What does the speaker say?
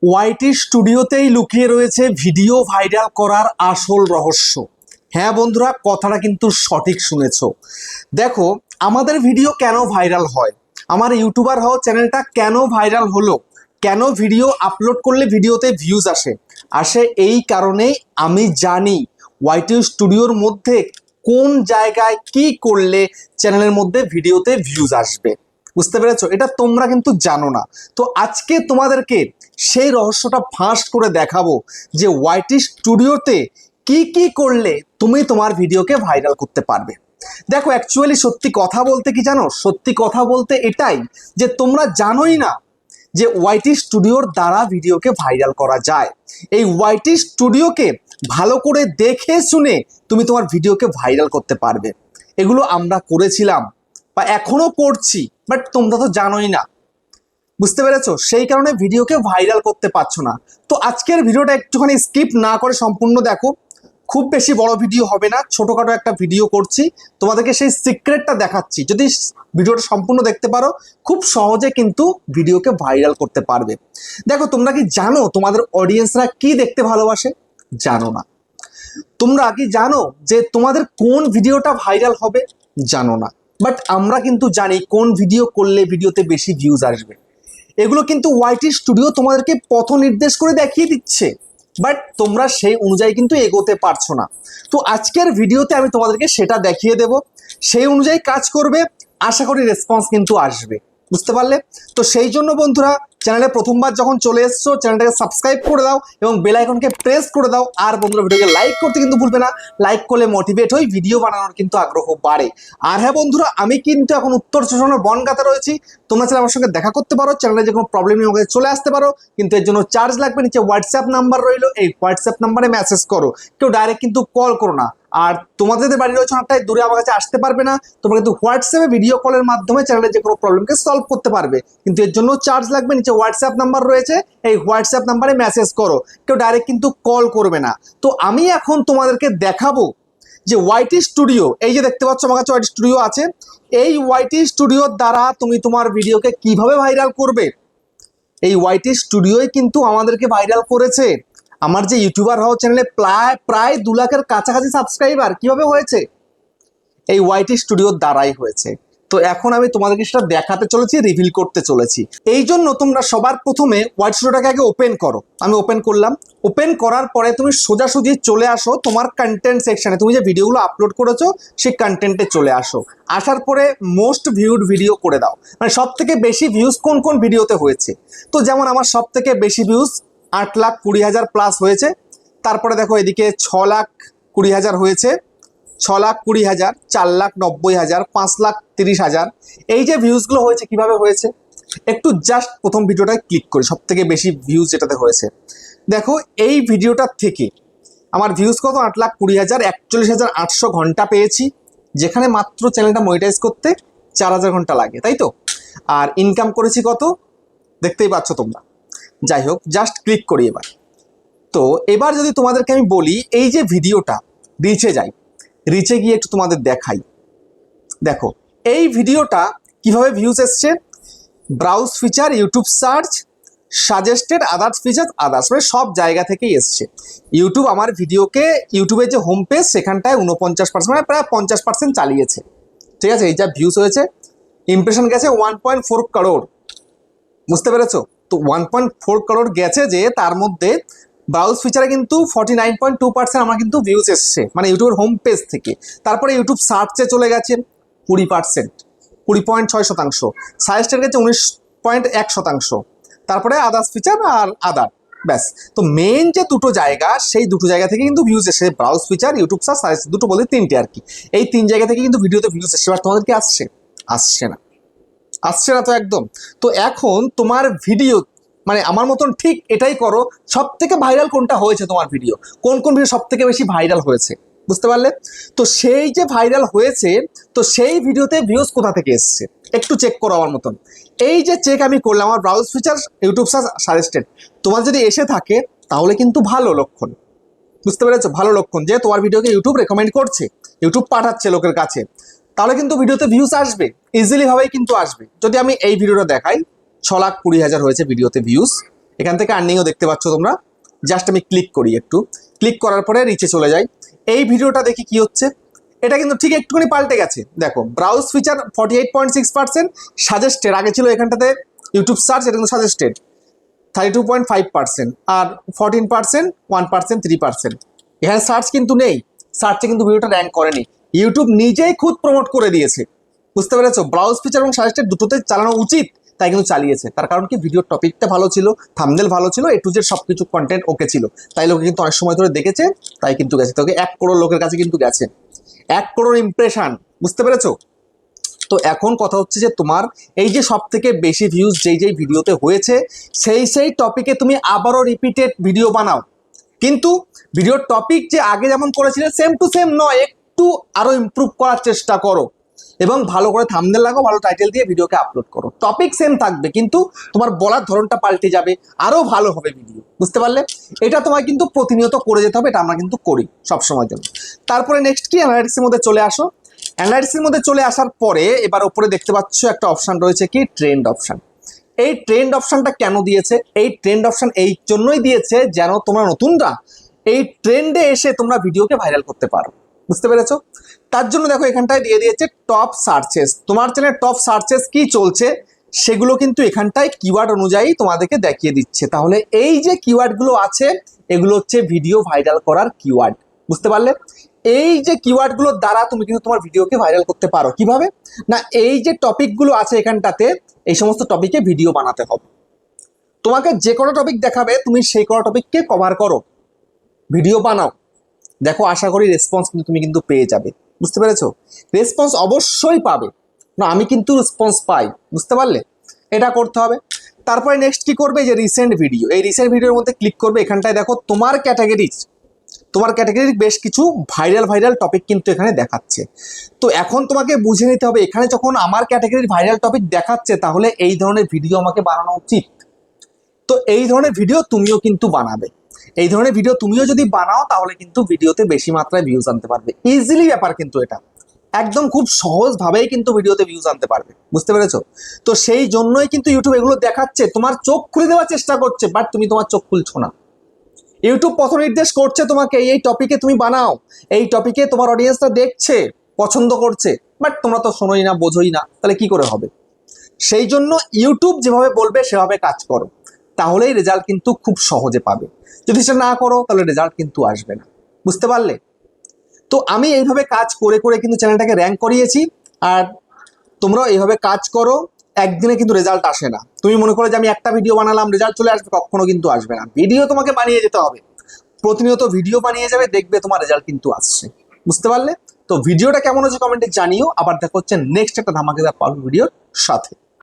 ওয়াইটি স্টুডিওতেই লুকিয়ে রয়েছে video viral করার আসল রহস্য। হ্যাঁ বন্ধুরা, কথাটা কিন্তু সঠিক শুনেছো। দেখো, আমাদের ভিডিও কেন ভাইরাল হয়, আমার ইউটিউবার হও চ্যানেলটা কেন ভাইরাল হলো, কেন ভিডিও আপলোড করলে ভিডিওতে ভিউজ আসে আসে এই কারণেই আমি জানি ওয়াইটি স্টুডিওর মধ্যে কোন জায়গায় কি করলে চ্যানেলের মধ্যে ভিডিওতে ভিউজ আসবে। বুঝতে পেরেছো? এটা তোমরা কিন্তু জানো না। তো আজকে তোমাদেরকে সেই রহস্যটা ফাঁস করে দেখাবো যে ওয়াইটি স্টুডিওতে কি কি করলে তুমি তোমার ভিডিওকে ভাইরাল করতে পারবে। দেখো, অ্যাকচুয়ালি সত্যি কথা বলতে কি জানো, সত্যি কথা বলতে এটাই যে তোমরা জানোই না যে ওয়াইটি স্টুডিওর দ্বারা ভিডিওকে ভাইরাল করা যায়। এই ওয়াইটি স্টুডিওকে ভালো করে দেখে শুনে তুমি তোমার ভিডিওকে ভাইরাল করতে পারবে। এগুলো আমরা করেছিলাম বা এখনো করছি, বাট তোমরা তো জানোই না। বুঝতে পেরেছো? সেই কারণে ভিডিওকে ভাইরাল করতে পারছো না। তো আজকের ভিডিওটা একটুখানি স্কিপ না করে সম্পূর্ণ দেখো। খুব বেশি বড় ভিডিও হবে না, ছোটখাটো একটা ভিডিও করছি, তোমাদেরকে সেই সিক্রেটটা দেখাচ্ছি। যদি ভিডিওটা সম্পূর্ণ দেখতে পারো, খুব সহজে কিন্তু ভিডিওকে ভাইরাল করতে পারবে। দেখো, তোমরা কি জানো তোমাদের অডিয়েন্সরা কি দেখতে ভালোবাসে? জানো না। তোমরা কি জানো যে তোমাদের কোন ভিডিওটা ভাইরাল হবে? জানো না। বাট আমরা কিন্তু জানি কোন ভিডিও করলে ভিডিওতে বেশি ভিউজ আসবে। এগুলো কিন্তু ওয়াইটি স্টুডিও তোমাদেরকে পথ নির্দেশ করে দেখিয়ে দিচ্ছে, বাট তোমরা সেই অনুযায়ী কিন্তু এগোতে পারছো না। তো আজকের ভিডিওতে আমি তোমাদেরকে সেটা দেখিয়ে দেব, সেই অনুযায়ী কাজ করবে, আশা করি রেসপন্স কিন্তু আসবে। বুঝতে পারলে? তো সেই জন্য বন্ধুরা, চ্যানেলে প্রথমবার যখন চলে এসছো চ্যানেলটাকে সাবস্ক্রাইব করে দাও এবং বেল আইকনকে প্রেস করে দাও। আর বন্ধুরা, ভিডিওকে লাইক করতে কিন্তু ভুলবে না। লাইক করলে মোটিভেট হই, ভিডিও বানানোর কিন্তু আগ্রহ বাড়ে। আর হ্যাঁ বন্ধুরা, আমি কিন্তু এখন উত্তর চব্বিশ বনগাঁতে রয়েছি। তোমরা চাইলে আমার সঙ্গে দেখা করতে পারো, চ্যানেলে যে কোনো প্রবলেম নিয়ে আমাকে চলে আসতে পারো, কিন্তু এর জন্য চার্জ লাগবে। নিচে হোয়াটসঅ্যাপ নাম্বার রইলো, এই হোয়াটসঅ্যাপ নাম্বারে মেসেজ করো, কেউ ডাইরেক্ট কিন্তু কল করো না। আর তোমাদের বাড়ি রয়েছে অনেকটাই দূরে, আমার কাছে আসতে পারবে না, তোমরা কিন্তু হোয়াটসঅ্যাপে ভিডিও কলের মাধ্যমে চ্যানেলের যে কোনো প্রবলেমকে সলভ করতে পারবে, কিন্তু এর জন্য চার্জ লাগবে। নিচে হোয়াটসঅ্যাপ নাম্বার রয়েছে, এই হোয়াটসঅ্যাপ নাম্বারে মেসেজ করো, কেউ ডাইরেক্ট কিন্তু কল করবে না। তো আমি এখন তোমাদেরকে দেখাবো যে ওয়াইটি স্টুডিও, এই যে দেখতে পাচ্ছ আমার কাছে ওয়াইটি স্টুডিও আছে, এই ওয়াইটি স্টুডিওর দ্বারা তুমি তোমার ভিডিওকে কিভাবে ভাইরাল করবে। এই ওয়াইটি স্টুডিওই কিন্তু আমাদেরকে ভাইরাল করেছে। আমার যে ইউটিউবার হও চ্যানেলে প্রায় 2 লাখের কাছাকাছি সাবস্ক্রাইবার কিভাবে হয়েছে? এই ওয়াইটি স্টুডিওর দ্বারাই হয়েছে। তো এখন আমি তোমাদেরকে সেটা দেখাতে চলেছি, রিভিল করতে চলেছি। এই জন্য তোমরা সবার প্রথমে ওয়াইটি স্টুডিওটাকে আগে ওপেন করো। আমি ওপেন করলাম। ওপেন করার পরে তুমি সোজাসুজি চলে আসো তোমার কন্টেন্ট সেকশনে, তুমি যে ভিডিওগুলো আপলোড করেছো সেই কন্টেন্টে চলে আসো। আসার পরে মোস্ট ভিউড ভিডিও করে দাও, মানে সব থেকে বেশি ভিউজ কোন কোন ভিডিওতে হয়েছে। তো যেমন আমার সব থেকে বেশি ভিউজ 8,20,000 প্লাস হয়েছে। তারপরে দেখো এদিকে 6,20,000 হয়েছে, 6,20,000, 4,90,000, 5,30,000। এই যে ভিউজগুলো হয়েছে কিভাবে হয়েছে, একটু জাস্ট প্রথম ভিডিওটায় ক্লিক করি, সব থেকে বেশি ভিউজ যেটাতে হয়েছে। দেখো, এই ভিডিওটার থেকে আমার ভিউজ কত? 8,20,000, 41,800 ঘন্টা পেয়েছি, যেখানে মাত্র চ্যানেলটা মনিটাইজ করতে 4,000 ঘন্টা লাগে, তাই তো? আর ইনকাম করেছি কত দেখতেই পাচ্ছ তোমরা। যাই হোক, জাস্ট ক্লিক করি এবার। তো এবার যদি তোমাদেরকে আমি বলি, এই যে ভিডিওটা রিচে যাই, রিচে গিয়ে একটু তোমাদের দেখাই। দেখো এই ভিডিওটা কিভাবে ভিউজ এসছে। Browse feature, YouTube search, suggested, others feature, others, মানে সব জায়গা থেকেই এসছে। ইউটিউব আমার ভিডিওকে, ইউটিউবের যে হোম পেজ সেখানটায় 49%, মানে প্রায় 50% চালিয়েছে। ঠিক আছে? এই যা ভিউজ হয়েছে, ইমপ্রেশন গেছে 1.4 করোড়। বুঝতে পেরেছো? তো 1.4 করোড় গেছে, যে তার মধ্যে ব্রাউজ ফিচারে কিন্তু 49.2% আমার কিন্তু ভিউজ এসছে, মানে ইউটিউবের হোম পেজ থেকে। তারপরে ইউটিউব সার্চে চলে গেছে 20%, 20.6%। সাজেস্টেড গেছে 19.1%। তারপরে আদার্স ফিচার আর আদার, ব্যাস। তো মেন যে দুটো জায়গা, সেই দুটো জায়গা থেকে কিন্তু ভিউজ এসে, browse feature, YouTube search, suggest, দুটো বলে তিনটে আর কি। এই 3 জায়গা থেকে কিন্তু ভিডিওতে ভিউজ এসছে। এবার তোমাদের কি আসছে? আসছে না। আসছে না তো একদম। তো এখন তোমার ভিডিও, মানে আমার মতন ঠিক এটাই করো, সব থেকে ভাইরাল কোনটা হয়েছে তোমার ভিডিও, কোন কোন ভিডিও সব থেকে বেশি ভাইরাল হয়েছে। বুঝতে পারলে? তো সেই যে ভাইরাল হয়েছে, তো সেই ভিডিওতে ভিউজ কোথা থেকে এসছে একটু চেক করো আমার মতন। এই যে চেক আমি করলাম, আমার browse feature, YouTube search, suggested, তোমার যদি এসে থাকে তাহলে কিন্তু ভালো লক্ষণ। বুঝতে পেরেছো? ভালো লক্ষণ যে তোমার ভিডিওকে ইউটিউব রেকমেন্ড করছে, ইউটিউব পাঠাচ্ছে লোকের কাছে, তাহলে কিন্তু ভিডিওতে ভিউজ আসবে, ইজিলি ভাবেই কিন্তু আসবে। যদি আমি এই ভিডিওটা দেখাই, 6,20,000 হয়েছে ভিডিওতে ভিউজ। এখান থেকে আর্নিংও দেখতে পাচ্ছ তোমরা। জাস্ট আমি ক্লিক করি, একটু ক্লিক করার পরে নিচে চলে যাই। এই ভিডিওটা দেখি কি হচ্ছে। এটা কিন্তু ঠিক একটুখানি পাল্টে গেছে। দেখো ব্রাউজ ফিচার 48.6%, সাজেস্টেড আগে ছিল এখানটাতে ইউটিউব সার্চ, এটা কিন্তু সাজেস্টেড 32.5%, আর 14%, 1%, 3%। এখানে সার্চ কিন্তু নেই, সার্চে কিন্তু ভিডিওটা র্যাঙ্ক করেনি, ইউটিউব নিজেই খুদ প্রমোট করে দিয়েছে। বুঝতে পেরেছো? ব্রাউজ ফিচার এবং সাজেস্টেড দুটোতে চালানো উচিত, তাই কিন্তু চালিয়েছে। তার কারণ কি, ভিডিওর টপিকটা ভালো ছিল, থাম্বনেল ভালো ছিল, এ টু জেড সবকিছু কন্টেন্ট ওকে ছিল, তাই লোকে কিন্তু অনেক সময় ধরে দেখেছে, তাই কিন্তু গেছে। তোকে 1 করোড় লোকের কাছে কিন্তু গেছে, 1 করোড় ইমপ্রেশন। বুঝতে পেরেছো? তো এখন কথা হচ্ছে যে তোমার এই যে সব থেকে বেশি ভিউজ যেই ভিডিওতে হয়েছে, সেই টপিকে তুমি আবারও রিপিটেড ভিডিও বানাও, কিন্তু ভিডিওর টপিক যে আগে যেমন করেছিলে সেম টু সেম নয়, একটু আরো ইমপ্রুভ করার চেষ্টা করো এবং ভালো করে থাম্বনেল লাগাও, ভালো টাইটেল দিয়ে ভিডিওকে আপলোড করো। টপিক সেম থাকবে কিন্তু তোমার বলার ধরনটা পাল্টে যাবে, আরো ভালো হবে ভিডিও। বুঝতে পারলে? এটা তোমায় কিন্তু প্রতিনিয়ত করে যেতে হবে, এটা আমরা কিন্তু করি সবসময়ের জন্য। তারপরে নেক্সট কি, অ্যানালাইটিক্সের মধ্যে চলে আসো। অ্যানালাইটিক্সের মধ্যে চলে আসার পরে এবার উপরে দেখতে পাচ্ছ একটা অপশন রয়েছে কি, ট্রেন্ড অপশন। এই ট্রেন্ড অপশনটা কেন দিয়েছে? এই ট্রেন্ড অপশন এই জন্যই দিয়েছে যেন তোমরা নতুনরা এই ট্রেন্ডে এসে তোমরা ভিডিওকে ভাইরাল করতে পারো। বুঝতে পেরেছো? তার জন্য দেখো এখানটায় দিয়ে দিয়েছে টপ সার্চেস। তোমার চ্যানেলে টপ সার্চেস কি চলছে সেগুলো কিন্তু এখানটায় কিওয়ার্ড অনুযায়ী তোমাদেরকে দেখিয়ে দিচ্ছে। তাহলে এই যে কিওয়ার্ডগুলো আছে এগুলো হচ্ছে ভিডিও ভাইরাল করার কিওয়ার্ড। বুঝতে পারলে? এই যে কিওয়ার্ডগুলোর দ্বারা তুমি কিন্তু তোমার ভিডিওকে ভাইরাল করতে পারো। কিভাবে না, এই যে টপিকগুলো আছে এখানটাতে, এই সমস্ত টপিকে ভিডিও বানাতে হবে। তোমাকে যে কোনো টপিক দেখাবে, তুমি সেই কোনো টপিককে কভার করো, ভিডিও বানাও। দেখো আশা করি রেসপন্স কিন্তু তুমি কিন্তু পেয়ে যাবে। বুঝতে পেরেছো? রেসপন্স অবশ্যই পাবে, না আমি কিন্তু রেসপন্স পাই। বুঝতে পারলে? এটা করতে হবে। তারপরে নেক্সট কি করবে, যে রিসেন্ট ভিডিও, এই রিসেন্ট ভিডিওর মধ্যে ক্লিক করবে। এখানটায় দেখো তোমার ক্যাটাগরির বেশ কিছু ভাইরাল টপিক কিন্তু এখানে দেখাচ্ছে। তো এখন তোমাকে বুঝে নিতে হবে, এখানে যখন আমার ক্যাটাগরির ভাইরাল টপিক দেখাচ্ছে তাহলে এই ধরনের ভিডিও আমাকে বানানো উচিত। তো এই ধরনের ভিডিও তুমিও কিন্তু বানাবে। এই ধরনের ভিডিও তুমিও যদি বানাও তাহলে কিন্তু ভিডিওতে বেশি মাত্রায় ভিউজ আনতে পারবে। ইজিলি ব্যাপার কিন্তু এটা, একদম খুব সহজভাবেই কিন্তু ভিডিওতে ভিউজ আনতে পারবে। বুঝতে পেরেছো? তো সেই জন্যই কিন্তু ইউটিউব এগুলো দেখাচ্ছে, তোমার চোখ খুলে দেওয়ার চেষ্টা করছে, বাট তুমি তোমার চোখ খুলছো না। ইউটিউব পথ নির্দেশ করছে তোমাকে, এই টপিকে তুমি বানাও, এই টপিকে তোমার অডিয়েন্সটা দেখছে, পছন্দ করছে, বাট তোমরা তো শোনোই না, বোঝোই না, তাহলে কি করে হবে? সেই জন্য ইউটিউব যেভাবে বলবে সেভাবে কাজ করো, তাহলেই রেজাল্ট কিন্তু খুব সহজে পাবে। যদি সেটা না করো তাহলে রেজাল্ট কিন্তু আসবে না। বুঝতে পারলে? তো আমি এইভাবে কাজ করে করে কিন্তু চ্যানেলটাকে র্যাঙ্ক করিয়েছি, আর তোমরাও এইভাবে কাজ করো। একদিনে কিন্তু রেজাল্ট আসে না। তুমি মনে করো যে আমি একটা ভিডিও বানালাম রেজাল্ট চলে আসবে, কখনো কিন্তু আসবে না। ভিডিও তোমাকে বানিয়ে যেতে হবে, প্রতিনিয়ত ভিডিও বানিয়ে যাবে, দেখবে তোমার রেজাল্ট কিন্তু আসছে। বুঝতে পারলে? তো ভিডিওটা কেমন হচ্ছে কমেন্টে জানিও। আবার দেখা হচ্ছে নেক্সট একটা ধামাকেদার পাওয়ার ভিডিওর সাথে।